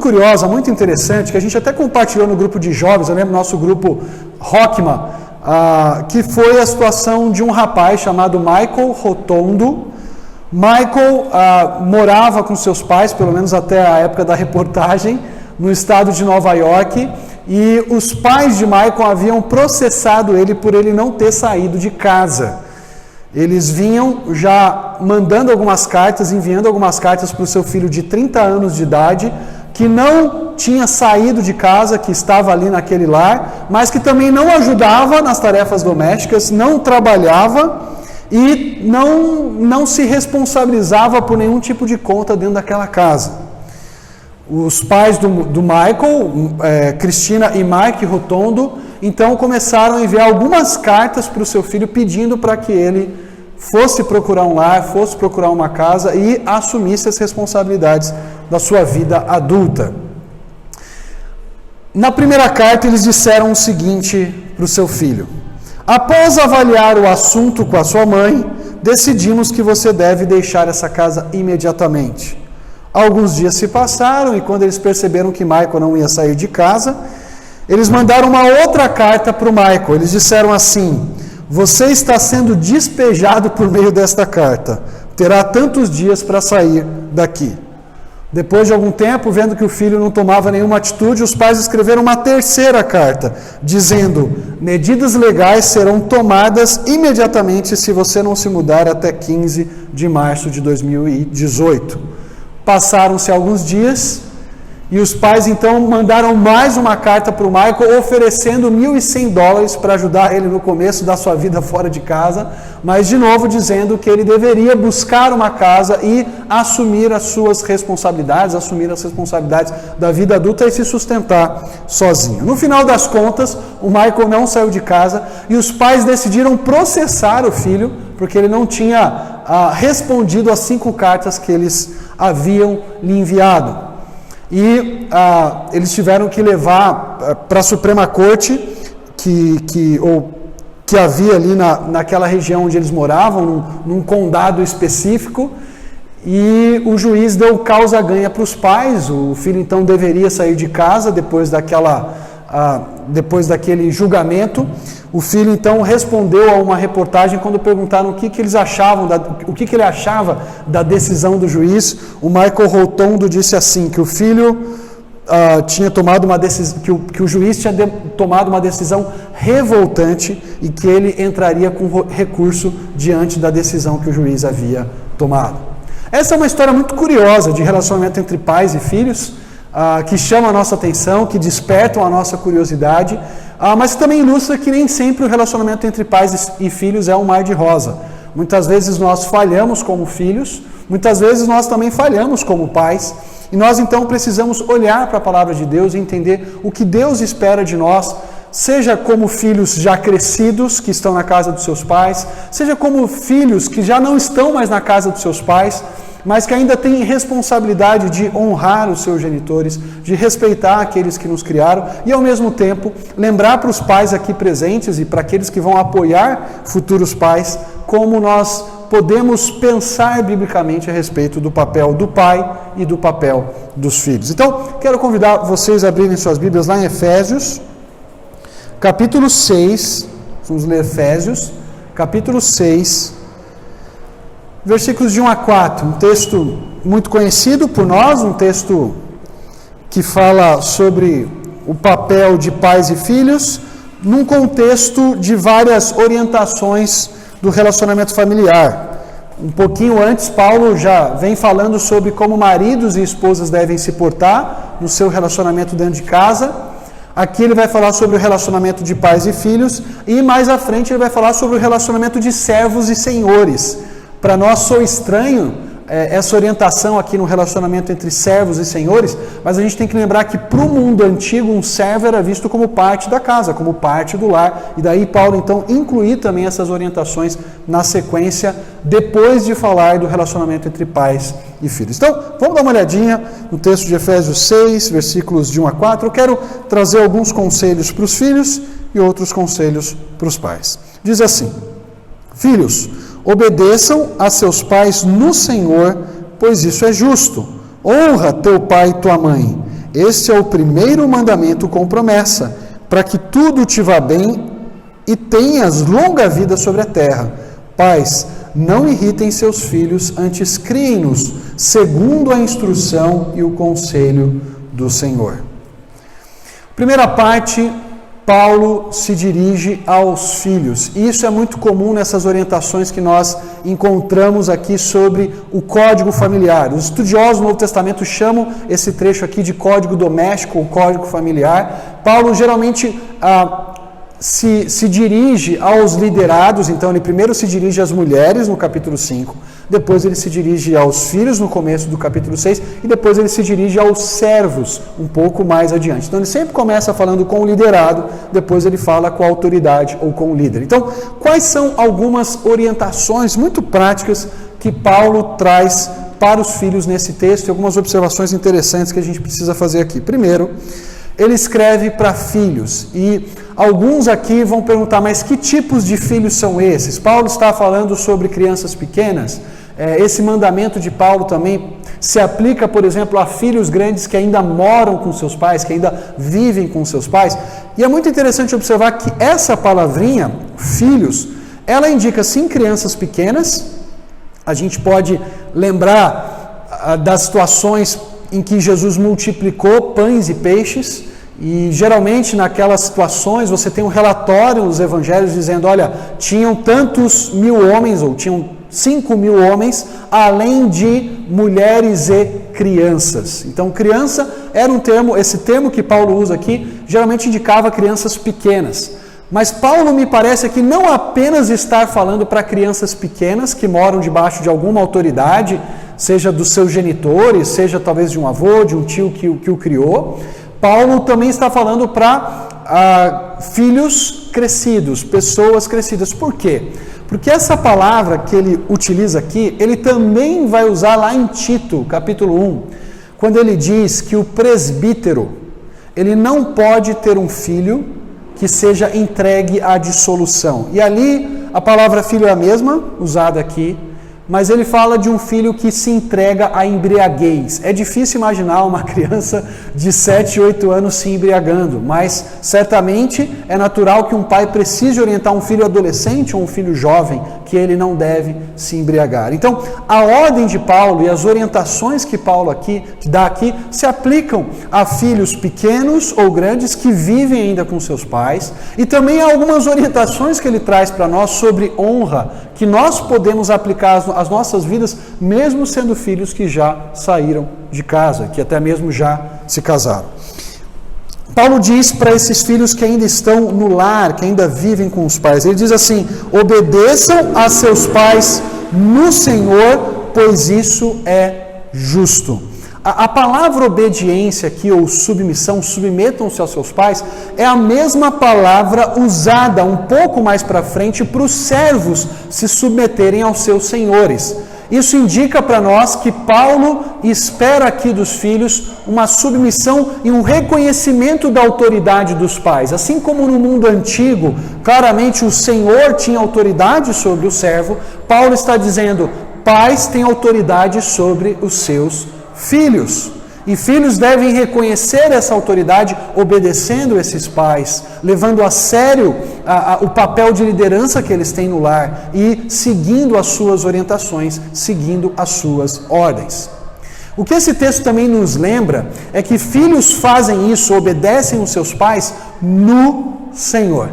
curiosa, muito interessante, que a gente até compartilhou no grupo de jovens, eu lembro do nosso grupo Rockma, que foi a situação de um rapaz chamado Michael Rotondo. Michael morava com seus pais, pelo menos até a época da reportagem, no estado de Nova York, e os pais de Michael haviam processado ele por ele não ter saído de casa. Eles vinham já mandando algumas cartas, enviando algumas cartas para o seu filho de 30 anos de idade, que não tinha saído de casa, que estava ali naquele lar, mas que também não ajudava nas tarefas domésticas, não trabalhava e não se responsabilizava por nenhum tipo de conta dentro daquela casa. Os pais do Michael, Cristina e Mike Rotondo, então começaram a enviar algumas cartas para o seu filho pedindo para que ele fosse procurar um lar, fosse procurar uma casa e assumisse as responsabilidades da sua vida adulta. Na primeira carta eles disseram o seguinte para o seu filho: após avaliar o assunto com a sua mãe, decidimos que você deve deixar essa casa imediatamente. Alguns dias se passaram e quando eles perceberam que Michael não ia sair de casa, eles mandaram uma outra carta para o Michael. Eles disseram assim: você está sendo despejado por meio desta carta. Terá tantos dias para sair daqui. Depois de algum tempo, vendo que o filho não tomava nenhuma atitude, os pais escreveram uma terceira carta, dizendo: medidas legais serão tomadas imediatamente se você não se mudar até 15 de março de 2018. Passaram-se alguns dias e os pais então mandaram mais uma carta para o Michael oferecendo $1.100 para ajudar ele no começo da sua vida fora de casa, mas de novo dizendo que ele deveria buscar uma casa e assumir as suas responsabilidades, assumir as responsabilidades da vida adulta e se sustentar sozinho. No final das contas, o Michael não saiu de casa e os pais decidiram processar o filho porque ele não tinha respondido às 5 cartas que eles haviam lhe enviado. E eles tiveram que levar para a Suprema Corte, que havia ali naquela região onde eles moravam, num condado específico, e o juiz deu causa-ganha para os pais. O filho então deveria sair de casa depois daquele julgamento. O filho então respondeu a uma reportagem quando perguntaram o que eles achavam, o que ele achava da decisão do juiz. O Michael Rotondo disse assim, que o filho tinha tomado uma decisão, que o juiz tinha tomado uma decisão revoltante e que ele entraria com recurso diante da decisão que o juiz havia tomado. Essa é uma história muito curiosa de relacionamento entre pais e filhos, que chamam a nossa atenção, que despertam a nossa curiosidade, mas que também ilustra que nem sempre o relacionamento entre pais e filhos é um mar de rosa. Muitas vezes nós falhamos como filhos, muitas vezes nós também falhamos como pais, e nós então precisamos olhar para a palavra de Deus e entender o que Deus espera de nós, seja como filhos já crescidos que estão na casa dos seus pais, seja como filhos que já não estão mais na casa dos seus pais, mas que ainda têm responsabilidade de honrar os seus genitores, de respeitar aqueles que nos criaram e, ao mesmo tempo, lembrar para os pais aqui presentes e para aqueles que vão apoiar futuros pais, como nós podemos pensar biblicamente a respeito do papel do pai e do papel dos filhos. Então, quero convidar vocês a abrirem suas Bíblias lá em Efésios, capítulo 6, vamos ler Efésios, capítulo 6, versículos de 1 a 4, um texto muito conhecido por nós, um texto que fala sobre o papel de pais e filhos, num contexto de várias orientações do relacionamento familiar. Um pouquinho antes, Paulo já vem falando sobre como maridos e esposas devem se portar no seu relacionamento dentro de casa. Aqui ele vai falar sobre o relacionamento de pais e filhos, e mais à frente ele vai falar sobre o relacionamento de servos e senhores. Para nós soa estranho essa orientação aqui no relacionamento entre servos e senhores, mas a gente tem que lembrar que para o mundo antigo um servo era visto como parte da casa, como parte do lar, e daí Paulo então incluir também essas orientações na sequência, depois de falar do relacionamento entre pais e filhos. Então, vamos dar uma olhadinha no texto de Efésios 6, versículos de 1 a 4. Eu quero trazer alguns conselhos para os filhos e outros conselhos para os pais. Diz assim: filhos, obedeçam a seus pais no Senhor, pois isso é justo. Honra teu pai e tua mãe. Este é o primeiro mandamento com promessa, para que tudo te vá bem e tenhas longa vida sobre a terra. Pais, não irritem seus filhos, antes criem-nos, segundo a instrução e o conselho do Senhor. Primeira parte, Paulo se dirige aos filhos. E isso é muito comum nessas orientações que nós encontramos aqui sobre o código familiar. Os estudiosos do Novo Testamento chamam esse trecho aqui de código doméstico ou código familiar. Paulo geralmente se dirige aos liderados, então ele primeiro se dirige às mulheres no capítulo 5, depois ele se dirige aos filhos no começo do capítulo 6 e depois ele se dirige aos servos um pouco mais adiante. Então ele sempre começa falando com o liderado, depois ele fala com a autoridade ou com o líder. Então, quais são algumas orientações muito práticas que Paulo traz para os filhos nesse texto e algumas observações interessantes que a gente precisa fazer aqui? Primeiro, ele escreve para filhos e alguns aqui vão perguntar, mas que tipos de filhos são esses? Paulo está falando sobre crianças pequenas. Esse mandamento de Paulo também se aplica, por exemplo, a filhos grandes que ainda moram com seus pais, que ainda vivem com seus pais. E é muito interessante observar que essa palavrinha, filhos, ela indica sim crianças pequenas. A gente pode lembrar das situações em que Jesus multiplicou pães e peixes, e geralmente naquelas situações você tem um relatório nos evangelhos dizendo, olha, tinham tantos mil homens, ou tinham 5.000 homens, além de mulheres e crianças. Então criança era um termo, esse termo que Paulo usa aqui, geralmente indicava crianças pequenas. Mas Paulo me parece que não apenas está falando para crianças pequenas que moram debaixo de alguma autoridade, seja dos seus genitores, seja talvez de um avô, de um tio que o criou. Paulo também está falando para filhos crescidos, pessoas crescidas. Por quê? Porque essa palavra que ele utiliza aqui, ele também vai usar lá em Tito, capítulo 1, quando ele diz que o presbítero, ele não pode ter um filho que seja entregue à dissolução. E ali a palavra filho é a mesma, usada aqui, mas ele fala de um filho que se entrega à embriaguez. É difícil imaginar uma criança de 7, 8 anos se embriagando, mas certamente é natural que um pai precise orientar um filho adolescente ou um filho jovem que ele não deve se embriagar. Então, a ordem de Paulo e as orientações que Paulo dá aqui se aplicam a filhos pequenos ou grandes que vivem ainda com seus pais, e também há algumas orientações que ele traz para nós sobre honra, que nós podemos aplicar às nossas vidas, mesmo sendo filhos que já saíram de casa, que até mesmo já se casaram. Paulo diz para esses filhos que ainda estão no lar, que ainda vivem com os pais, ele diz assim, obedeçam a seus pais no Senhor, pois isso é justo. A palavra obediência aqui, ou submissão, submetam-se aos seus pais, é a mesma palavra usada um pouco mais para frente para os servos se submeterem aos seus senhores. Isso indica para nós que Paulo espera aqui dos filhos uma submissão e um reconhecimento da autoridade dos pais. Assim como no mundo antigo, claramente o Senhor tinha autoridade sobre o servo, Paulo está dizendo, pais têm autoridade sobre os seus filhos. E filhos devem reconhecer essa autoridade obedecendo esses pais, levando a sério o papel de liderança que eles têm no lar e seguindo as suas orientações, seguindo as suas ordens. O que esse texto também nos lembra é que filhos fazem isso, obedecem os seus pais no Senhor.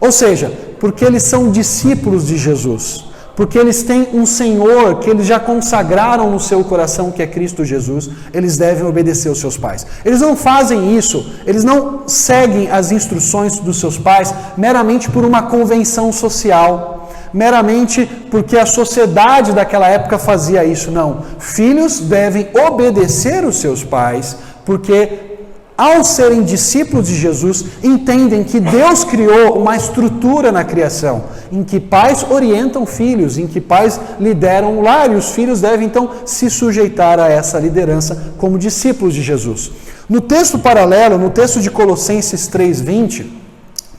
Ou seja, porque eles são discípulos de Jesus. Porque eles têm um Senhor que eles já consagraram no seu coração, que é Cristo Jesus, eles devem obedecer aos seus pais. Eles não fazem isso, eles não seguem as instruções dos seus pais meramente por uma convenção social, meramente porque a sociedade daquela época fazia isso, não. Filhos devem obedecer os seus pais, porque ao serem discípulos de Jesus, entendem que Deus criou uma estrutura na criação, em que pais orientam filhos, em que pais lideram o lar, e os filhos devem então se sujeitar a essa liderança como discípulos de Jesus. No texto paralelo, no texto de Colossenses 3:20,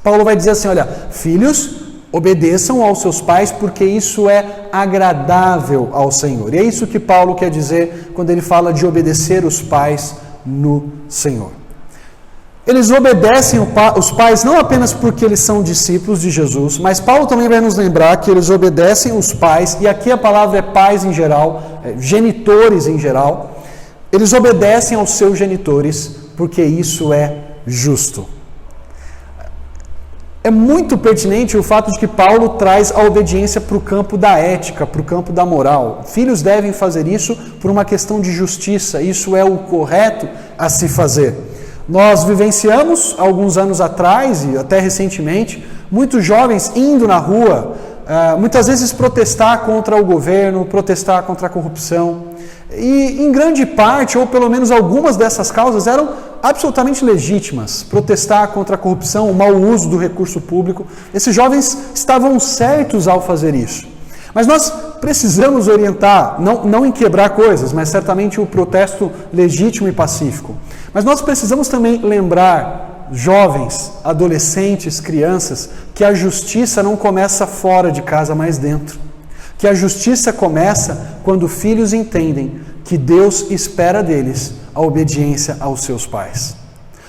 Paulo vai dizer assim, olha, filhos, obedeçam aos seus pais, porque isso é agradável ao Senhor. E é isso que Paulo quer dizer quando ele fala de obedecer os pais no Senhor. Eles obedecem os pais não apenas porque eles são discípulos de Jesus, mas Paulo também vai nos lembrar que eles obedecem os pais, e aqui a palavra é pais em geral, genitores em geral. Eles obedecem aos seus genitores porque isso é justo. É muito pertinente o fato de que Paulo traz a obediência para o campo da ética, para o campo da moral. Filhos devem fazer isso por uma questão de justiça, isso é o correto a se fazer. Nós vivenciamos, alguns anos atrás e até recentemente, muitos jovens indo na rua, muitas vezes protestar contra o governo, protestar contra a corrupção. E em grande parte, ou pelo menos algumas dessas causas, eram absolutamente legítimas. Protestar contra a corrupção, o mau uso do recurso público. Esses jovens estavam certos ao fazer isso. Mas nós precisamos orientar, não em quebrar coisas, mas certamente o protesto legítimo e pacífico. Mas nós precisamos também lembrar, jovens, adolescentes, crianças, que a justiça não começa fora de casa, mas dentro. Que a justiça começa quando filhos entendem que Deus espera deles a obediência aos seus pais.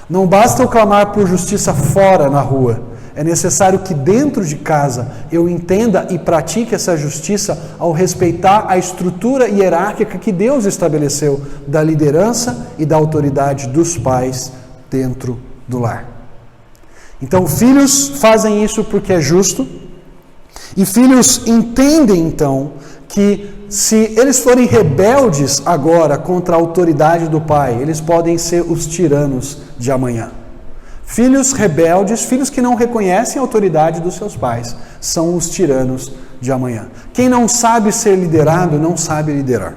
Não basta eu clamar por justiça fora na rua. É necessário que dentro de casa eu entenda e pratique essa justiça ao respeitar a estrutura hierárquica que Deus estabeleceu da liderança e da autoridade dos pais dentro do lar. Então, filhos fazem isso porque é justo, e filhos entendem então que se eles forem rebeldes agora contra a autoridade do pai, eles podem ser os tiranos de amanhã. Filhos rebeldes, filhos que não reconhecem a autoridade dos seus pais, são os tiranos de amanhã. Quem não sabe ser liderado, não sabe liderar.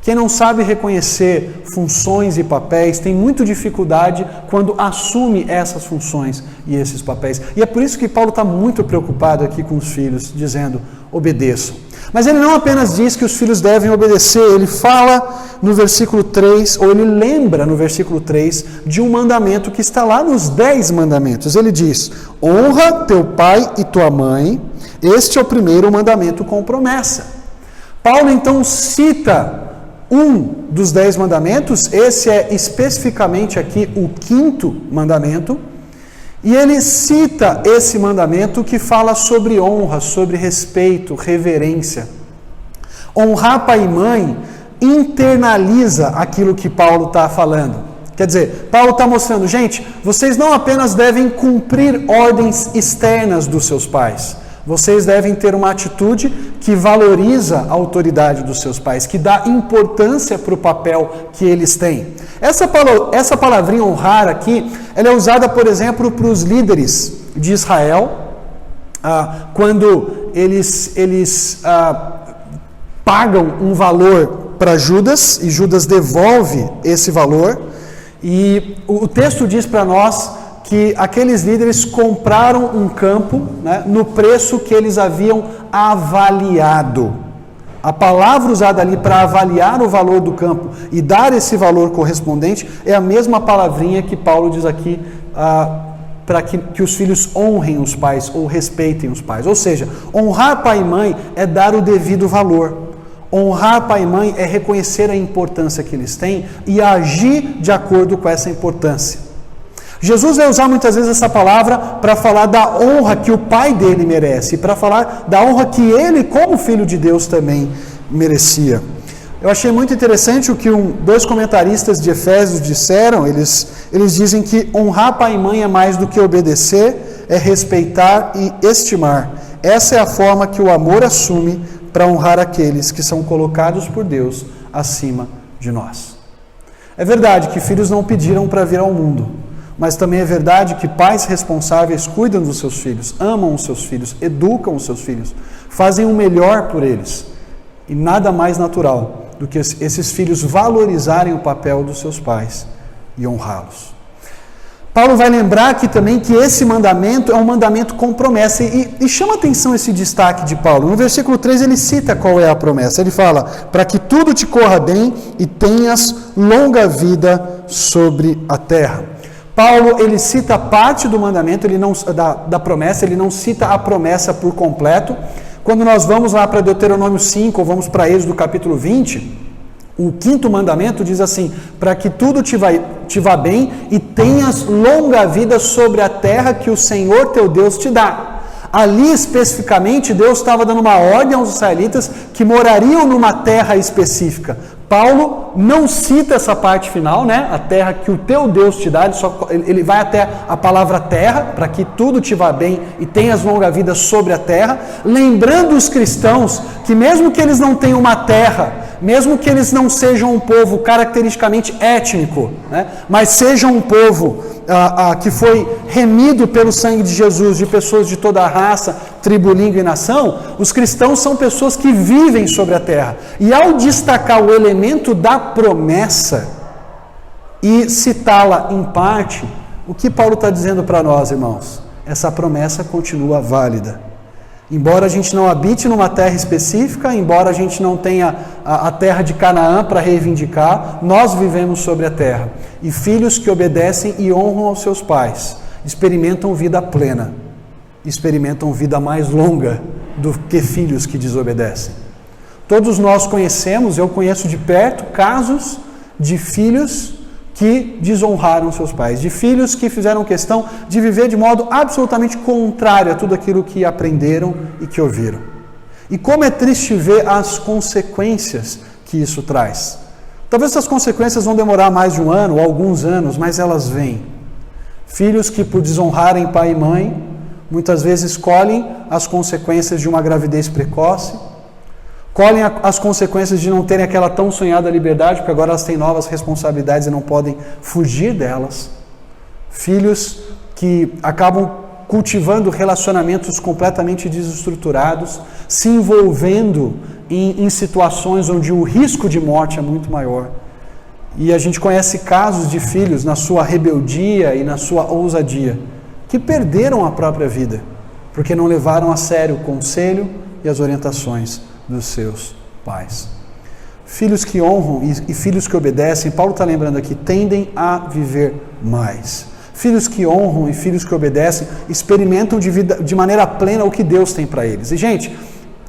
Quem não sabe reconhecer funções e papéis, tem muita dificuldade quando assume essas funções e esses papéis. E é por isso que Paulo está muito preocupado aqui com os filhos, dizendo, obedeçam. Mas ele não apenas diz que os filhos devem obedecer, ele fala no versículo 3, ou ele lembra no versículo 3, de um mandamento que está lá nos 10 mandamentos. Ele diz, honra teu pai e tua mãe, este é o primeiro mandamento com promessa. Paulo então cita um dos 10 mandamentos, esse é especificamente aqui o 5º mandamento, e ele cita esse mandamento que fala sobre honra, sobre respeito, reverência. Honrar pai e mãe internaliza aquilo que Paulo está falando. Quer dizer, Paulo está mostrando, gente, vocês não apenas devem cumprir ordens externas dos seus pais, vocês devem ter uma atitude que valoriza a autoridade dos seus pais, que dá importância para o papel que eles têm. Essa palavrinha honrar aqui, ela é usada, por exemplo, para os líderes de Israel, quando eles pagam um valor para Judas, e Judas devolve esse valor, e o texto diz para nós que aqueles líderes compraram um campo, né, no preço que eles haviam avaliado. A palavra usada ali para avaliar o valor do campo e dar esse valor correspondente é a mesma palavrinha que Paulo diz aqui para que os filhos honrem os pais ou respeitem os pais. Ou seja, honrar pai e mãe é dar o devido valor. Honrar pai e mãe é reconhecer a importância que eles têm e agir de acordo com essa importância. Jesus vai usar muitas vezes essa palavra para falar da honra que o pai dele merece, para falar da honra que ele, como filho de Deus, também merecia. Eu achei muito interessante o que dois comentaristas de Efésios disseram. Eles dizem que honrar pai e mãe é mais do que obedecer, é respeitar e estimar. Essa é a forma que o amor assume para honrar aqueles que são colocados por Deus acima de nós. É verdade que filhos não pediram para vir ao mundo, mas também é verdade que pais responsáveis cuidam dos seus filhos, amam os seus filhos, educam os seus filhos, fazem o melhor por eles. E nada mais natural do que esses filhos valorizarem o papel dos seus pais e honrá-los. Paulo vai lembrar aqui também que esse mandamento é um mandamento com promessa. E chama atenção esse destaque de Paulo. No versículo 3 ele cita qual é a promessa. Ele fala, para que tudo te corra bem e tenhas longa vida sobre a terra. Paulo, ele cita parte do mandamento, da promessa, ele não cita a promessa por completo. Quando nós vamos lá para Deuteronômio 5, ou vamos para Êxodo capítulo 20, O 5º mandamento diz assim: para que tudo te vá bem e tenhas longa vida sobre a terra que o Senhor teu Deus te dá. Ali especificamente Deus estava dando uma ordem aos israelitas que morariam numa terra específica. Paulo não cita essa parte final, né? A terra que o teu Deus te dá, ele vai até a palavra terra, para que tudo te vá bem e tenhas longa vida sobre a terra, lembrando os cristãos que mesmo que eles não tenham uma terra, mesmo que eles não sejam um povo caracteristicamente étnico, né? Mas sejam um povo que foi remido pelo sangue de Jesus, de pessoas de toda a raça, tribo, língua e nação, os cristãos são pessoas que vivem sobre a terra. E ao destacar o elemento da promessa e citá-la em parte, o que Paulo está dizendo para nós, irmãos? Essa promessa continua válida. Embora a gente não habite numa terra específica, embora a gente não tenha a terra de Canaã para reivindicar, nós vivemos sobre a terra. E filhos que obedecem e honram aos seus pais experimentam vida plena, experimentam vida mais longa do que filhos que desobedecem. Todos nós conhecemos, eu conheço de perto, casos de filhos que desonraram seus pais, de filhos que fizeram questão de viver de modo absolutamente contrário a tudo aquilo que aprenderam e que ouviram. E como é triste ver as consequências que isso traz. Talvez essas consequências vão demorar mais de um ano ou alguns anos, mas elas vêm. Filhos que, por desonrarem pai e mãe, muitas vezes colhem as consequências de uma gravidez precoce, colhem as consequências de não terem aquela tão sonhada liberdade, porque agora elas têm novas responsabilidades e não podem fugir delas. Filhos que acabam cultivando relacionamentos completamente desestruturados, se envolvendo em situações onde o risco de morte é muito maior. E a gente conhece casos de filhos na sua rebeldia e na sua ousadia, que perderam a própria vida, porque não levaram a sério o conselho e as orientações dos seus pais. Filhos que honram e filhos que obedecem, Paulo está lembrando aqui, tendem a viver mais. Filhos que honram e filhos que obedecem experimentam de maneira plena o que Deus tem para eles. E, gente,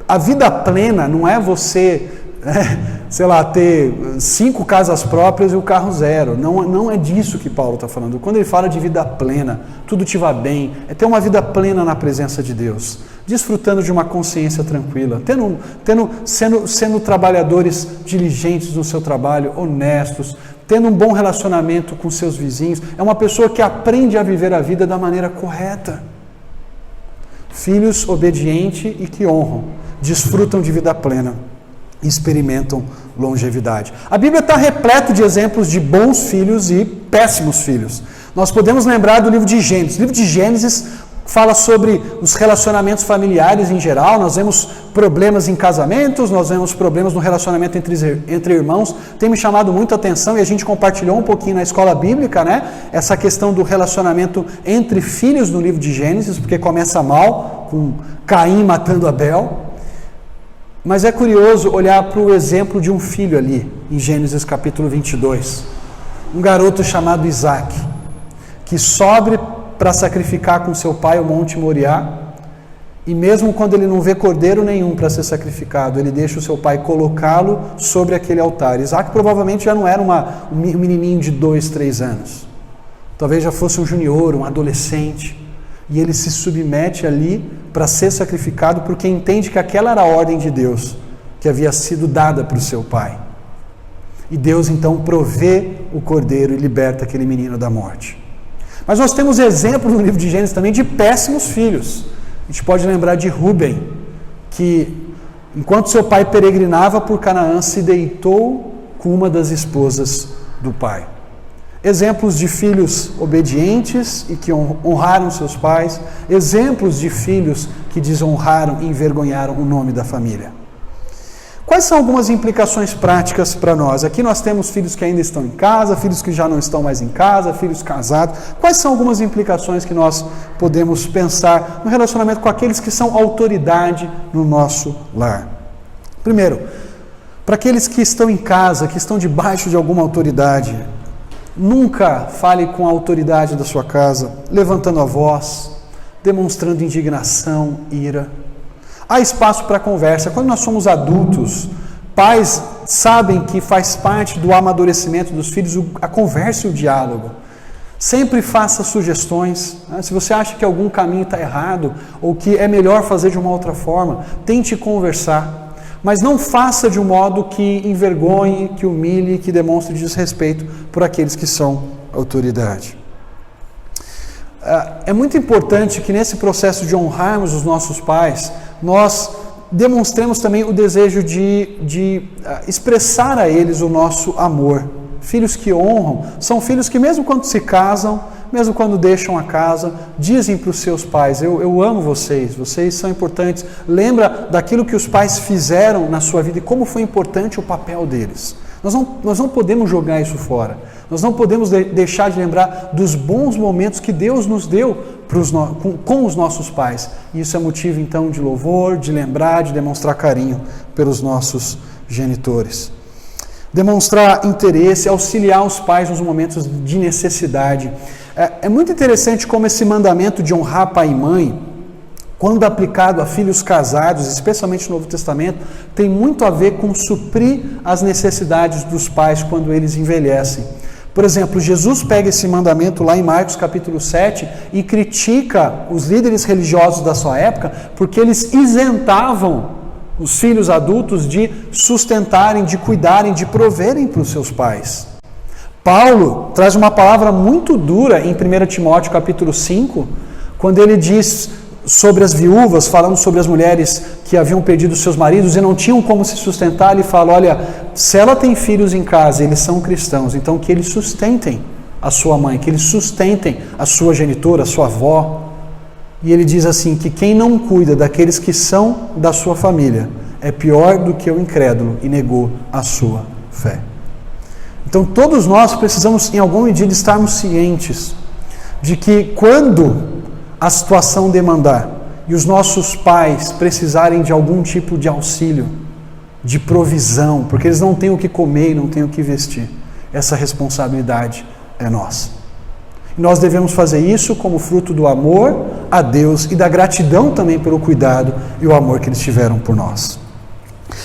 a vida plena não é você, ter 5 casas próprias e o carro zero. Não é disso que Paulo está falando. Quando ele fala de vida plena, tudo te vai bem, é ter uma vida plena na presença de Deus, desfrutando de uma consciência tranquila, sendo trabalhadores diligentes no seu trabalho, honestos, tendo um bom relacionamento com seus vizinhos. É uma pessoa que aprende a viver a vida da maneira correta. Filhos obedientes e que honram, desfrutam de vida plena, experimentam longevidade. A Bíblia está repleta de exemplos de bons filhos e péssimos filhos. Nós podemos lembrar do livro de Gênesis. O livro de Gênesis fala sobre os relacionamentos familiares em geral. Nós vemos problemas em casamentos, nós vemos problemas no relacionamento entre irmãos. Tem me chamado muito a atenção, e a gente compartilhou um pouquinho na escola bíblica, né? Essa questão do relacionamento entre filhos no livro de Gênesis, porque começa mal, com Caim matando Abel. Mas é curioso olhar para o exemplo de um filho ali, em Gênesis capítulo 22. Um garoto chamado Isaac, que sobe para sacrificar com seu pai o Monte Moriá, e mesmo quando ele não vê cordeiro nenhum para ser sacrificado, ele deixa o seu pai colocá-lo sobre aquele altar. Isaac provavelmente já não era um menininho de 2, 3 anos. Talvez já fosse um junior, um adolescente. E ele se submete ali para ser sacrificado, porque entende que aquela era a ordem de Deus, que havia sido dada para o seu pai. E Deus então provê o cordeiro e liberta aquele menino da morte. Mas nós temos exemplos no livro de Gênesis também de péssimos filhos. A gente pode lembrar de Rúben, que enquanto seu pai peregrinava por Canaã, se deitou com uma das esposas do pai. Exemplos de filhos obedientes e que honraram seus pais. Exemplos de filhos que desonraram e envergonharam o nome da família. Quais são algumas implicações práticas para nós? Aqui nós temos filhos que ainda estão em casa, filhos que já não estão mais em casa, filhos casados. Quais são algumas implicações que nós podemos pensar no relacionamento com aqueles que são autoridade no nosso lar? Primeiro, para aqueles que estão em casa, que estão debaixo de alguma autoridade, nunca fale com a autoridade da sua casa, levantando a voz, demonstrando indignação, ira. Há espaço para conversa. Quando nós somos adultos, pais sabem que faz parte do amadurecimento dos filhos a conversa e o diálogo. Sempre faça sugestões. Se você acha que algum caminho está errado ou que é melhor fazer de uma outra forma, tente conversar. Mas não faça de um modo que envergonhe, que humilhe, que demonstre desrespeito por aqueles que são autoridade. É muito importante que nesse processo de honrarmos os nossos pais, nós demonstremos também o desejo de expressar a eles o nosso amor. Filhos que honram são filhos que mesmo quando se casam, mesmo quando deixam a casa, dizem para os seus pais, eu amo vocês, vocês são importantes. Lembra daquilo que os pais fizeram na sua vida e como foi importante o papel deles. Nós não podemos jogar isso fora. Nós não podemos deixar de lembrar dos bons momentos que Deus nos deu com os nossos pais. E isso é motivo então de louvor, de lembrar, de demonstrar carinho pelos nossos genitores. Demonstrar interesse, auxiliar os pais nos momentos de necessidade. É muito interessante como esse mandamento de honrar pai e mãe, quando aplicado a filhos casados, especialmente no Novo Testamento, tem muito a ver com suprir as necessidades dos pais quando eles envelhecem. Por exemplo, Jesus pega esse mandamento lá em Marcos capítulo 7 e critica os líderes religiosos da sua época porque eles isentavam os filhos adultos de sustentarem, de cuidarem, de proverem para os seus pais. Paulo traz uma palavra muito dura em 1 Timóteo capítulo 5, quando ele diz sobre as viúvas, falando sobre as mulheres que haviam perdido seus maridos e não tinham como se sustentar. Ele fala, olha, se ela tem filhos em casa, eles são cristãos, então que eles sustentem a sua mãe, que eles sustentem a sua genitora, a sua avó. E ele diz assim, que quem não cuida daqueles que são da sua família é pior do que o incrédulo e negou a sua fé. Então todos nós precisamos, em alguma medida, estarmos cientes de que quando a situação demandar e os nossos pais precisarem de algum tipo de auxílio, de provisão, porque eles não têm o que comer e não têm o que vestir, essa responsabilidade é nossa. E nós devemos fazer isso como fruto do amor a Deus e da gratidão também pelo cuidado e o amor que eles tiveram por nós.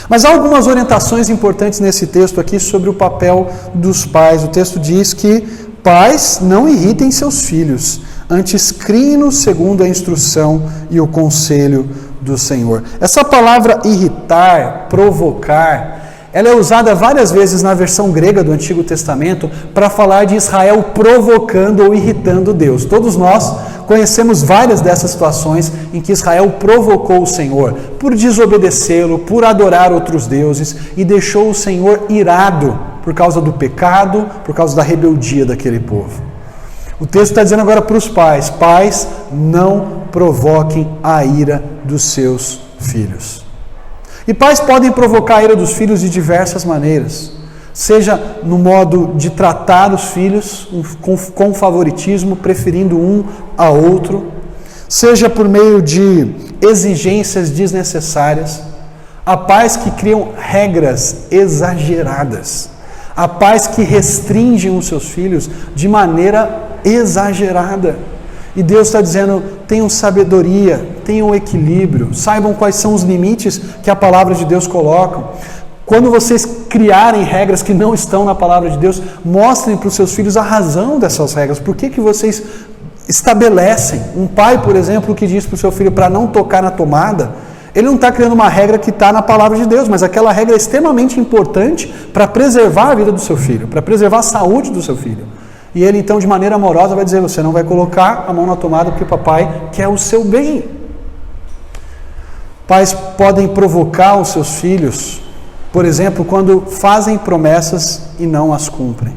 Mas há algumas orientações importantes nesse texto aqui sobre o papel dos pais. O texto diz que pais não irritem seus filhos, antes criem-nos segundo a instrução e o conselho do Senhor. Essa palavra irritar, provocar, ela é usada várias vezes na versão grega do Antigo Testamento para falar de Israel provocando ou irritando Deus. Todos nós conhecemos várias dessas situações em que Israel provocou o Senhor por desobedecê-lo, por adorar outros deuses e deixou o Senhor irado por causa do pecado, por causa da rebeldia daquele povo. O texto está dizendo agora para os pais, pais, não provoquem a ira dos seus filhos. E pais podem provocar a ira dos filhos de diversas maneiras, seja no modo de tratar os filhos com favoritismo, preferindo um a outro, seja por meio de exigências desnecessárias. Há pais que criam regras exageradas, há pais que restringem os seus filhos de maneira exagerada. E Deus está dizendo, tenham sabedoria, tenham equilíbrio, saibam quais são os limites que a palavra de Deus coloca. Quando vocês criarem regras que não estão na palavra de Deus, mostrem para os seus filhos a razão dessas regras. Por que vocês estabelecem? Um pai, por exemplo, que diz para o seu filho para não tocar na tomada, ele não está criando uma regra que está na palavra de Deus, mas aquela regra é extremamente importante para preservar a vida do seu filho, para preservar a saúde do seu filho. E ele então, de maneira amorosa, vai dizer, você não vai colocar a mão na tomada porque papai quer o seu bem. Pais podem provocar os seus filhos, por exemplo, quando fazem promessas e não as cumprem.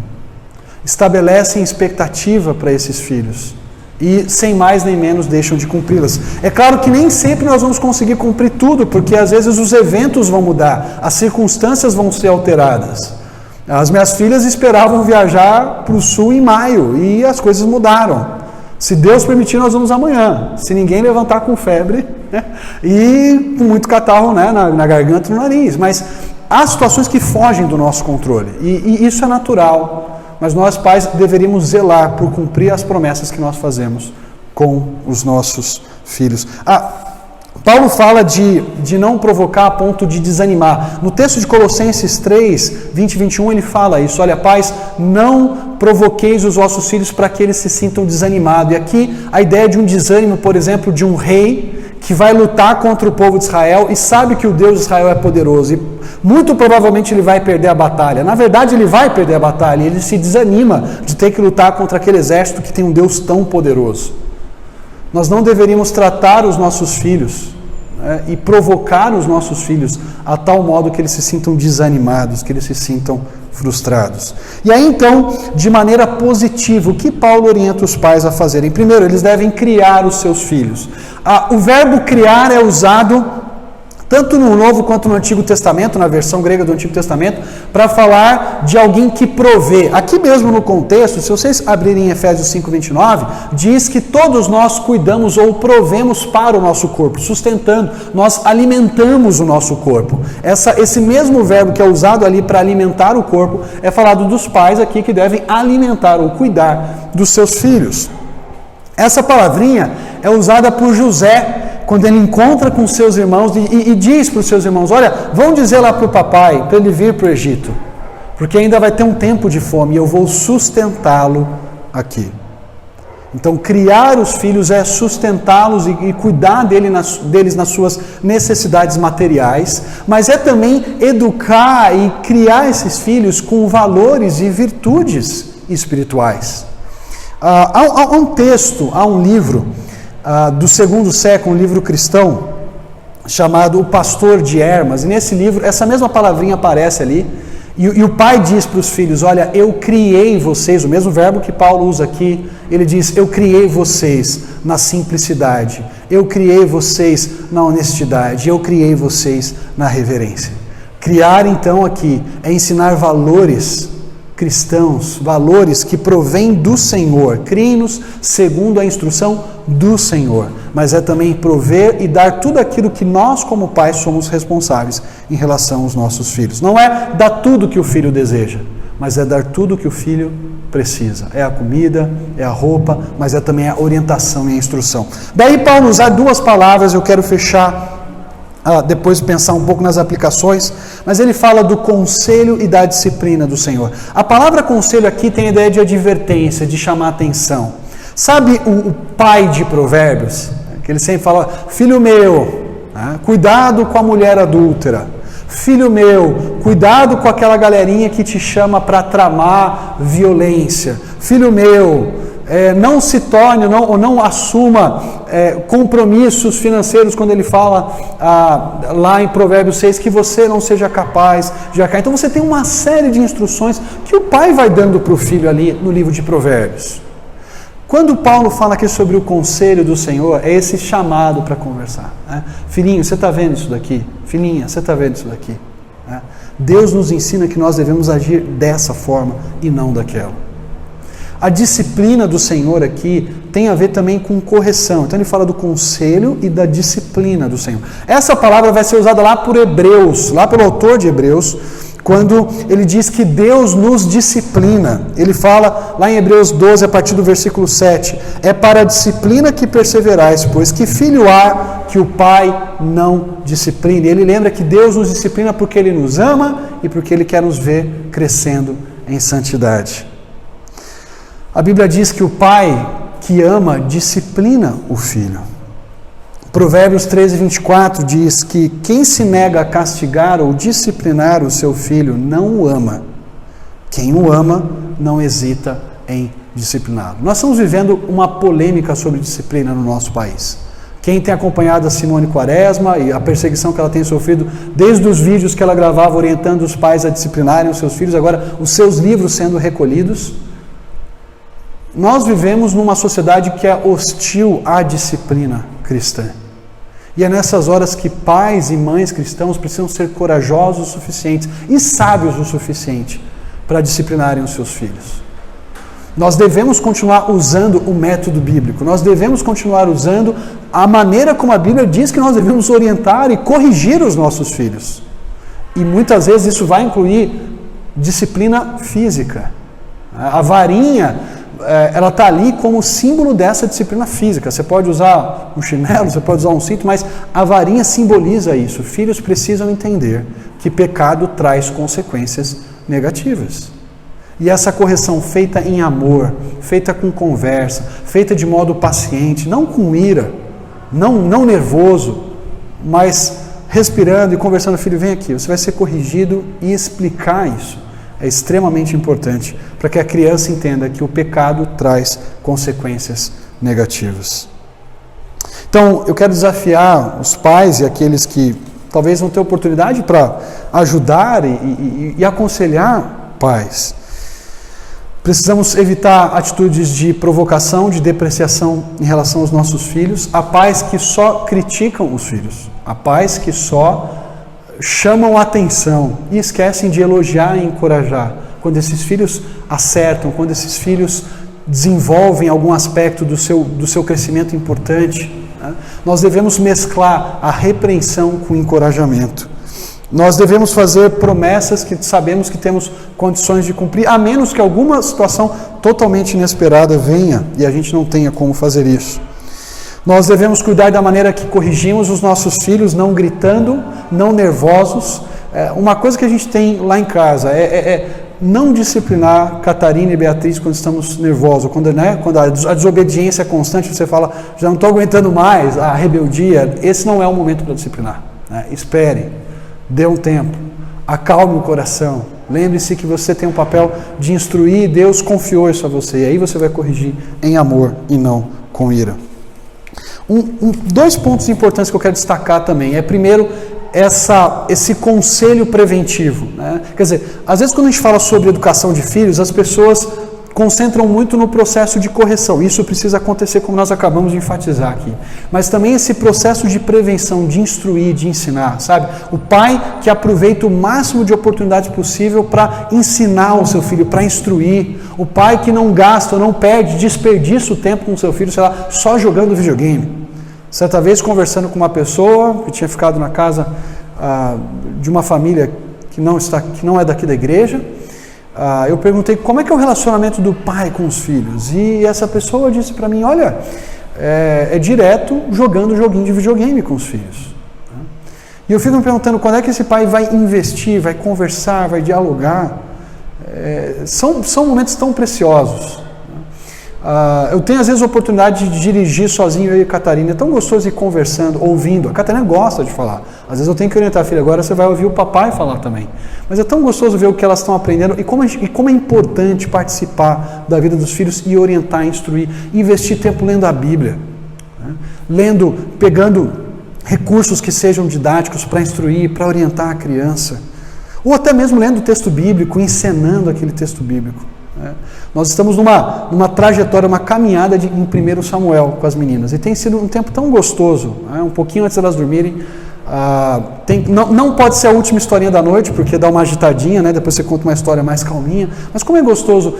Estabelecem expectativa para esses filhos e, sem mais nem menos, deixam de cumpri-las. É claro que nem sempre nós vamos conseguir cumprir tudo, porque às vezes os eventos vão mudar, as circunstâncias vão ser alteradas. As minhas filhas esperavam viajar para o sul em maio e as coisas mudaram. Se Deus permitir, nós vamos amanhã. Se ninguém levantar com febre, né? E com muito catarro, né? na garganta e no nariz. Mas há situações que fogem do nosso controle e isso é natural. Mas nós, pais, deveríamos zelar por cumprir as promessas que nós fazemos com os nossos filhos. Paulo fala de não provocar a ponto de desanimar. No texto de Colossenses 3, 20 e 21, ele fala isso. Olha, pais, não provoqueis os vossos filhos para que eles se sintam desanimados. E aqui a ideia de um desânimo, por exemplo, de um rei que vai lutar contra o povo de Israel e sabe que o Deus de Israel é poderoso. E muito provavelmente ele vai perder a batalha. Na verdade, ele vai perder a batalha. E ele se desanima de ter que lutar contra aquele exército que tem um Deus tão poderoso. Nós não deveríamos tratar os nossos filhos e provocar os nossos filhos a tal modo que eles se sintam desanimados, que eles se sintam frustrados. E aí então, de maneira positiva, o que Paulo orienta os pais a fazerem? Primeiro, eles devem criar os seus filhos. O verbo criar é usado tanto no Novo quanto no Antigo Testamento, na versão grega do Antigo Testamento, para falar de alguém que provê. Aqui mesmo no contexto, se vocês abrirem em Efésios 5:29, diz que todos nós cuidamos ou provemos para o nosso corpo, sustentando, nós alimentamos o nosso corpo. Esse mesmo verbo que é usado ali para alimentar o corpo, é falado dos pais aqui que devem alimentar ou cuidar dos seus filhos. Essa palavrinha é usada por José, quando ele encontra com seus irmãos e diz para os seus irmãos, olha, vão dizer lá para o papai, para ele vir para o Egito, porque ainda vai ter um tempo de fome e eu vou sustentá-lo aqui. Então, criar os filhos é sustentá-los e cuidar deles nas suas necessidades materiais, mas é também educar e criar esses filhos com valores e virtudes espirituais. Há um texto, há um livro do segundo século, um livro cristão, chamado O Pastor de Hermas, e nesse livro, essa mesma palavrinha aparece ali, e o pai diz para os filhos, olha, eu criei vocês, o mesmo verbo que Paulo usa aqui, ele diz, eu criei vocês na simplicidade, eu criei vocês na honestidade, eu criei vocês na reverência. Criar, então, aqui, é ensinar valores cristãos, valores que provêm do Senhor. Criem-nos segundo a instrução do Senhor, mas é também prover e dar tudo aquilo que nós como pais somos responsáveis em relação aos nossos filhos. Não é dar tudo que o filho deseja, mas é dar tudo que o filho precisa. É a comida, é a roupa, mas é também a orientação e a instrução. Daí Paulo usar duas palavras, eu quero fechar depois pensar um pouco nas aplicações, mas ele fala do conselho e da disciplina do Senhor. A palavra conselho aqui tem a ideia de advertência, de chamar atenção. Sabe o pai de Provérbios? Que ele sempre fala, filho meu, cuidado com a mulher adúltera. Filho meu, cuidado com aquela galerinha que te chama para tramar violência. Filho meu, não se torne ou não assuma compromissos financeiros, quando ele fala lá em Provérbios 6, que você não seja capaz de arcar. Então você tem uma série de instruções que o pai vai dando para o filho ali no livro de Provérbios. Quando Paulo fala aqui sobre o conselho do Senhor, é esse chamado para conversar. Filhinho, você está vendo isso daqui? Filhinha, você está vendo isso daqui? Deus nos ensina que nós devemos agir dessa forma e não daquela. A disciplina do Senhor aqui tem a ver também com correção. Então ele fala do conselho e da disciplina do Senhor. Essa palavra vai ser usada lá por Hebreus, lá pelo autor de Hebreus, quando ele diz que Deus nos disciplina. Ele fala lá em Hebreus 12, a partir do versículo 7, é para a disciplina que perseverais, pois que filho há que o pai não discipline. Ele lembra que Deus nos disciplina porque Ele nos ama e porque Ele quer nos ver crescendo em santidade. A Bíblia diz que o pai que ama disciplina o filho. Provérbios 13, 24 diz que quem se nega a castigar ou disciplinar o seu filho não o ama. Quem o ama não hesita em discipliná-lo. Nós estamos vivendo uma polêmica sobre disciplina no nosso país. Quem tem acompanhado a Simone Quaresma e a perseguição que ela tem sofrido, desde os vídeos que ela gravava orientando os pais a disciplinarem os seus filhos, agora os seus livros sendo recolhidos. Nós vivemos numa sociedade que é hostil à disciplina cristã. E é nessas horas que pais e mães cristãos precisam ser corajosos o suficiente e sábios o suficiente para disciplinarem os seus filhos. Nós devemos continuar usando o método bíblico, nós devemos continuar usando a maneira como a Bíblia diz que nós devemos orientar e corrigir os nossos filhos. E muitas vezes isso vai incluir disciplina física. A varinha ela está ali como símbolo dessa disciplina física. Você pode usar um chinelo, você pode usar um cinto, mas a varinha simboliza isso. Filhos precisam entender que pecado traz consequências negativas. E essa correção feita em amor, feita com conversa, feita de modo paciente, não com ira, não nervoso, mas respirando e conversando, filho, vem aqui, você vai ser corrigido, e explicar isso é extremamente importante para que a criança entenda que o pecado traz consequências negativas. Então, eu quero desafiar os pais e aqueles que talvez não tenham oportunidade para ajudar e aconselhar pais. Precisamos evitar atitudes de provocação, de depreciação em relação aos nossos filhos. Há pais que só criticam os filhos. Há pais que só chamam a atenção e esquecem de elogiar e encorajar. Quando esses filhos acertam, quando esses filhos desenvolvem algum aspecto do seu crescimento importante, né? Nós devemos mesclar a repreensão com o encorajamento. Nós devemos fazer promessas que sabemos que temos condições de cumprir, a menos que alguma situação totalmente inesperada venha e a gente não tenha como fazer isso. Nós devemos cuidar da maneira que corrigimos os nossos filhos, não gritando, não nervosos. Uma coisa que a gente tem lá em casa é não disciplinar Catarina e Beatriz quando estamos nervosos, quando a desobediência é constante, você fala, já não estou aguentando mais, a rebeldia. Esse não é o momento para disciplinar, né? Espere, dê um tempo, acalme o coração, lembre-se que você tem um papel de instruir, Deus confiou isso a você, e aí você vai corrigir em amor e não com ira. Dois pontos importantes que eu quero destacar também. Primeiro, esse conselho preventivo, né? Quer dizer, às vezes quando a gente fala sobre educação de filhos, as pessoas concentram muito no processo de correção. Isso precisa acontecer, como nós acabamos de enfatizar aqui. Mas também esse processo de prevenção, de instruir, de ensinar, sabe? O pai que aproveita o máximo de oportunidades possível para ensinar o seu filho, para instruir. O pai que não gasta ou não perde, desperdiça o tempo com o seu filho, sei lá, só jogando videogame. Certa vez, conversando com uma pessoa que tinha ficado na casa de uma família que não é daqui da igreja, eu perguntei como é que é o relacionamento do pai com os filhos. E essa pessoa disse para mim, olha, é direto jogando joguinho de videogame com os filhos. E eu fico me perguntando quando é que esse pai vai investir, vai conversar, vai dialogar. São momentos tão preciosos. Eu tenho às vezes a oportunidade de dirigir sozinho, eu e a Catarina, é tão gostoso ir conversando, ouvindo. A Catarina gosta de falar, às vezes eu tenho que orientar a filha, agora você vai ouvir o papai falar também, mas é tão gostoso ver o que elas estão aprendendo e como é importante participar da vida dos filhos e orientar, instruir, investir tempo lendo a Bíblia, né? Pegando recursos que sejam didáticos para instruir, para orientar a criança, ou até mesmo lendo o texto bíblico, encenando aquele texto bíblico. Nós estamos numa trajetória, uma caminhada em 1 Samuel com as meninas, e tem sido um tempo tão gostoso, um pouquinho antes delas dormirem. Não pode ser a última historinha da noite, porque dá uma agitadinha, né? Depois você conta uma história mais calminha, mas como é gostoso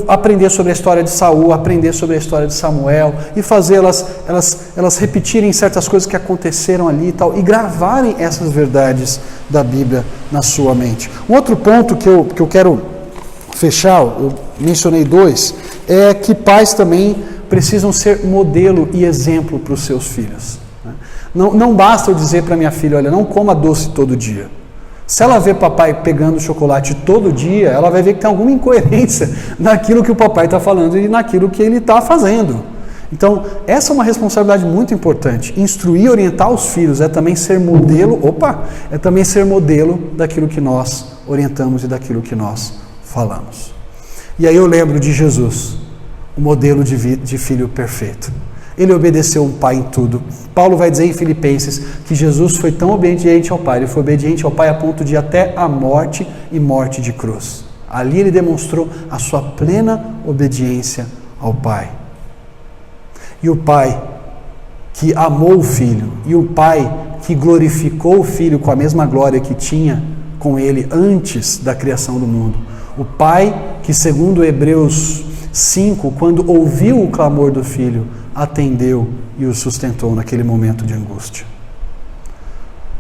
aprender sobre a história de Saul, aprender sobre a história de Samuel, e fazer elas repetirem certas coisas que aconteceram ali e tal, e gravarem essas verdades da Bíblia na sua mente. Um outro ponto que eu quero fechar, eu mencionei dois, é que pais também precisam ser modelo e exemplo para os seus filhos. Não basta eu dizer para minha filha, olha, não coma doce todo dia. Se ela vê papai pegando chocolate todo dia, ela vai ver que tem alguma incoerência naquilo que o papai está falando e naquilo que ele está fazendo. Então, essa é uma responsabilidade muito importante. Instruir e orientar os filhos é também ser modelo, daquilo que nós orientamos e daquilo que nós falamos. E aí eu lembro de Jesus, o modelo de filho perfeito. Ele obedeceu o pai em tudo. Paulo vai dizer em Filipenses que Jesus foi tão obediente ao pai, ele foi obediente ao pai a ponto de ir até a morte e morte de cruz. Ali ele demonstrou a sua plena obediência ao pai. E o pai que amou o filho, e o pai que glorificou o filho com a mesma glória que tinha com ele antes da criação do mundo. O pai que, segundo Hebreus 5, quando ouviu o clamor do filho, atendeu e o sustentou naquele momento de angústia.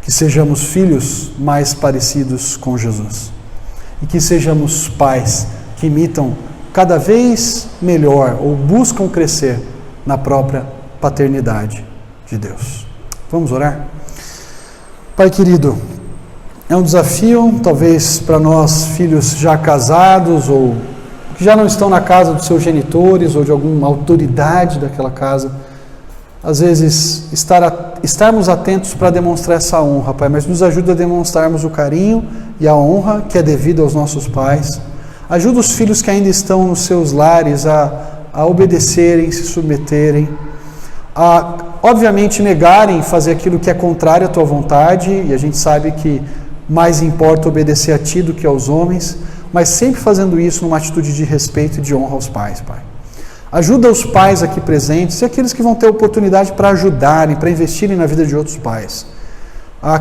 Que sejamos filhos mais parecidos com Jesus. E que sejamos pais que imitam cada vez melhor ou buscam crescer na própria paternidade de Deus. Vamos orar? Pai querido, é um desafio, talvez para nós, filhos já casados ou que já não estão na casa dos seus genitores ou de alguma autoridade daquela casa, às vezes estarmos atentos para demonstrar essa honra, Pai, mas nos ajuda a demonstrarmos o carinho e a honra que é devida aos nossos pais. Ajuda os filhos que ainda estão nos seus lares a obedecerem, se submeterem, a, obviamente, negarem fazer aquilo que é contrário à tua vontade, e a gente sabe que mais importa obedecer a ti do que aos homens, mas sempre fazendo isso numa atitude de respeito e de honra aos pais, Pai. Ajuda os pais aqui presentes e aqueles que vão ter oportunidade para ajudarem, para investirem na vida de outros pais, a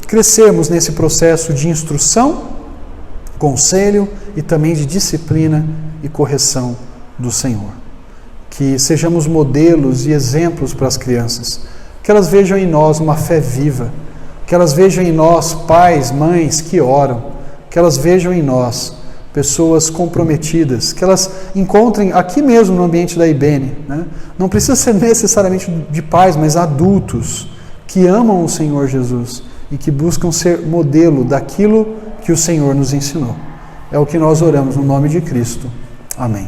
crescermos nesse processo de instrução, conselho e também de disciplina e correção do Senhor. Que sejamos modelos e exemplos para as crianças, que elas vejam em nós uma fé viva, que elas vejam em nós pais, mães que oram, que elas vejam em nós pessoas comprometidas, que elas encontrem aqui mesmo no ambiente da IBN, né? Não precisa ser necessariamente de pais, mas adultos que amam o Senhor Jesus e que buscam ser modelo daquilo que o Senhor nos ensinou. É o que nós oramos no nome de Cristo. Amém.